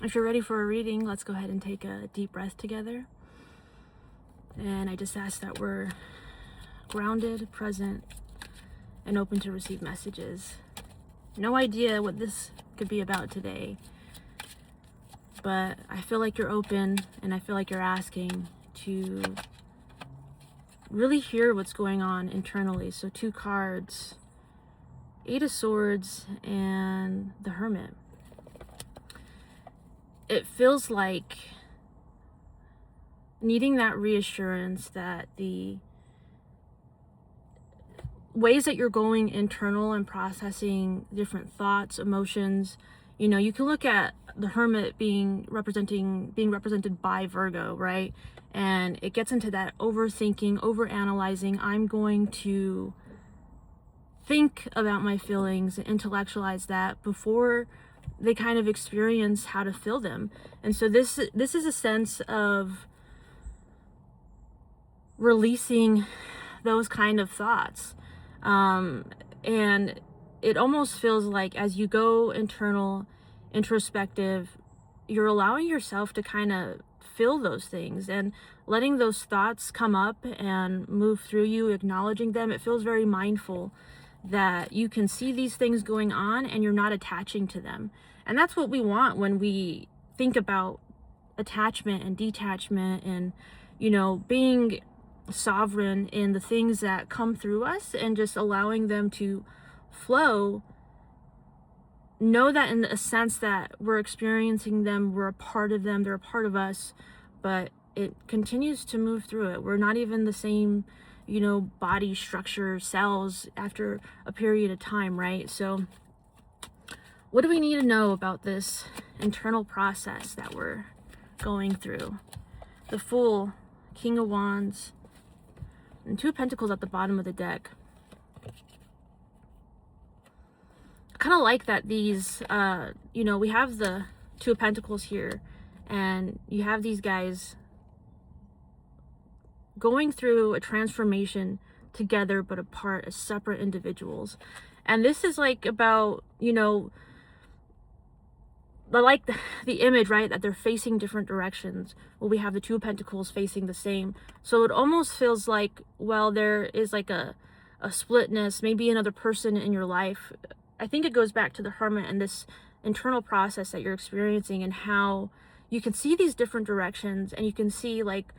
If you're ready for a reading, let's go ahead and take a deep breath together. And I just ask that we're grounded, present, and open to receive messages. No idea what this could be about today, but I feel like you're open and I feel like you're asking to really hear what's going on internally. So 2 cards, 8 of Swords and the Hermit. It feels like needing that reassurance that the ways that you're going internal and processing different thoughts, emotions, you can look at the Hermit being represented by Virgo, right? And it gets into that overthinking, overanalyzing. I'm going to think about my feelings and intellectualize that before they kind of experience how to feel them. And so this is a sense of releasing those kind of thoughts. And it almost feels like as you go introspective, you're allowing yourself to kind of feel those things and letting those thoughts come up and move through you, acknowledging them. It feels very mindful that you can see these things going on and you're not attaching to them. And that's what we want when we think about attachment and detachment and, being sovereign in the things that come through us and just allowing them to flow. Know that in a sense that we're experiencing them, we're a part of them, they're a part of us, but it continues to move through it. We're not even the same body structure, cells after a period of time, right? So what do we need to know about this internal process that we're going through? The Fool, King of Wands, and 2 of Pentacles at the bottom of the deck. I kind of like that these, we have the 2 of Pentacles here, and you have these guys going through a transformation together but apart as separate individuals. And this is like about, I like the image, right, that they're facing different directions. Well, we have the 2 of Pentacles facing the same. So it almost feels like, well, there is like a splitness, maybe another person in your life. I think it goes back to the Hermit and this internal process that you're experiencing and how you can see these different directions and you can see like,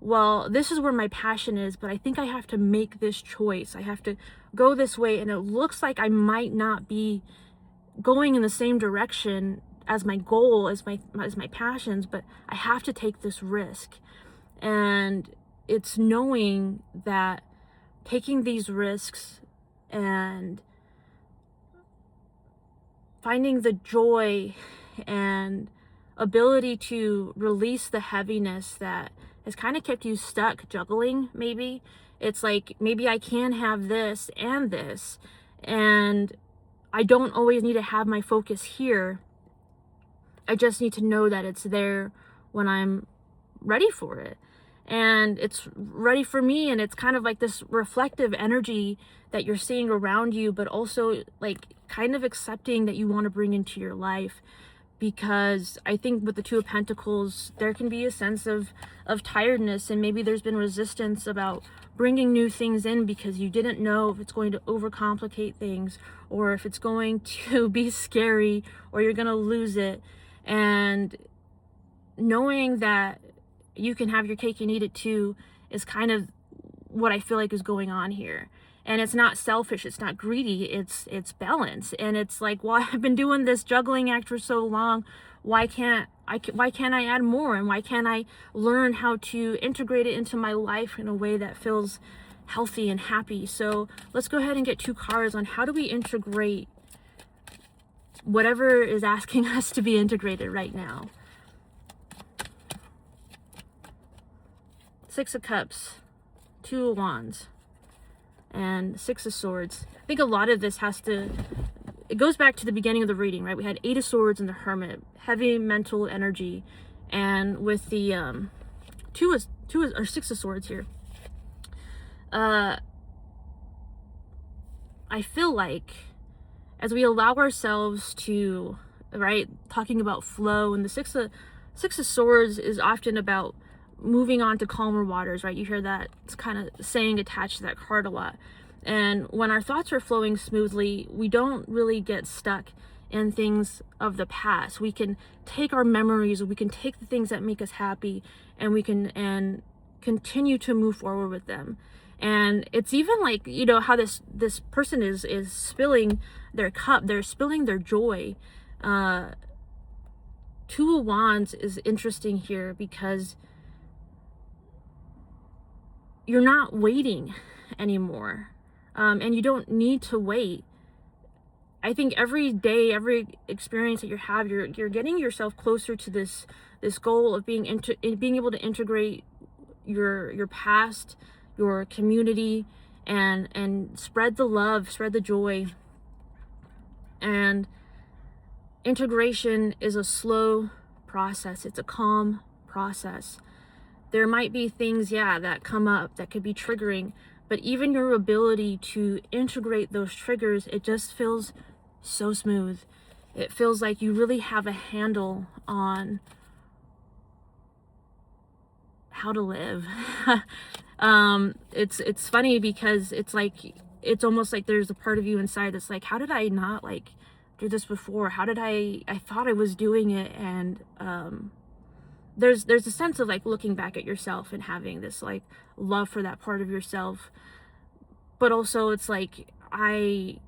well, this is where my passion is, but I think I have to make this choice. I have to go this way, and it looks like I might not be going in the same direction as my goal, as my passions, but I have to take this risk. And it's knowing that taking these risks and finding the joy and ability to release the heaviness that has kind of kept you stuck juggling. Maybe it's like, maybe I can have this and this, and I don't always need to have my focus here. I just need to know that it's there when I'm ready for it. And it's ready for me, and it's kind of like this reflective energy that you're seeing around you, but also like kind of accepting that you want to bring into your life. Because I think with the 2 of Pentacles, there can be a sense of tiredness, and maybe there's been resistance about bringing new things in because you didn't know if it's going to overcomplicate things or if it's going to be scary or you're going to lose it. And knowing that you can have your cake and eat it too is kind of what I feel like is going on here. And it's not selfish, it's not greedy, it's balance. And it's like, well, I've been doing this juggling act for so long, why can't I add more? And why can't I learn how to integrate it into my life in a way that feels healthy and happy? So let's go ahead and get 2 cards on how do we integrate whatever is asking us to be integrated right now. 6 of Cups, 2 of Wands, and 6 of Swords. I think a lot of this it goes back to the beginning of the reading, right? We had 8 of Swords and the Hermit, heavy mental energy, and with the 6 of Swords here, I feel like as we allow ourselves to right? Talking about flow. And the Six of Swords is often about moving on to calmer waters, right? You hear that kind of saying attached to that card a lot. And when our thoughts are flowing smoothly, we don't really get stuck in things of the past. We can take our memories, we can take the things that make us happy, and we can and continue to move forward with them. And it's even like, you know, how this person is spilling their cup, they're spilling their joy. Two of Wands is interesting here because you're not waiting anymore, and you don't need to wait. I think every day, every experience that you have, you're getting yourself closer to this goal of being able to integrate your past, your community, and spread the love, spread the joy. And integration is a slow process. It's a calm process. There might be things, that come up that could be triggering, but even your ability to integrate those triggers, it just feels so smooth. It feels like you really have a handle on how to live. It's funny because it's like, it's almost like there's a part of you inside that's like, how did I not like do this before? How did I thought I was doing it? And there's a sense of like looking back at yourself and having this like love for that part of yourself. But also it's like, I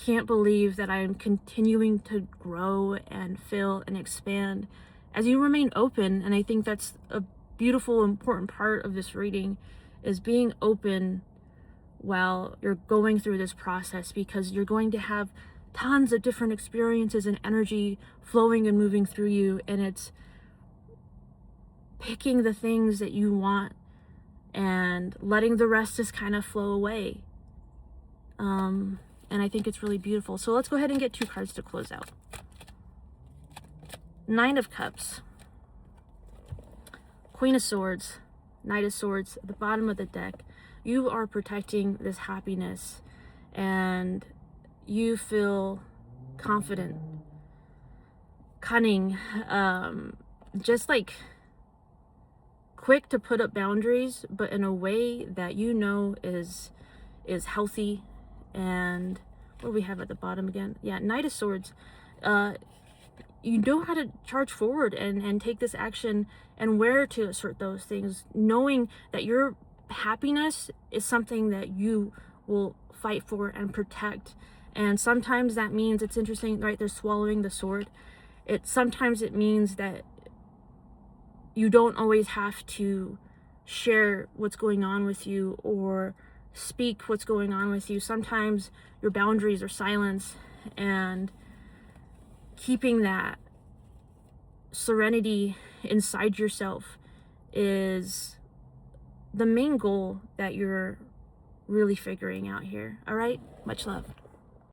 can't believe that I'm continuing to grow and fill and expand as you remain open. And I think that's a beautiful, important part of this reading, is being open while you're going through this process, because you're going to have tons of different experiences and energy flowing and moving through you, and it's picking the things that you want and letting the rest just kind of flow away. And I think it's really beautiful. So let's go ahead and get 2 cards to close out. 9 of Cups, Queen of Swords, Knight of Swords at the bottom of the deck. You are protecting this happiness, and you feel confident, cunning, just like quick to put up boundaries, but in a way that you know is healthy. And what do we have at the bottom again? Knight of Swords. You know how to charge forward and take this action, and where to assert those things, knowing that your happiness is something that you will fight for and protect. And sometimes that means, it's interesting, right? They're swallowing the sword. Sometimes it means that you don't always have to share what's going on with you or speak what's going on with you. Sometimes your boundaries are silence, and keeping that serenity inside yourself is the main goal that you're really figuring out here. All right, much love.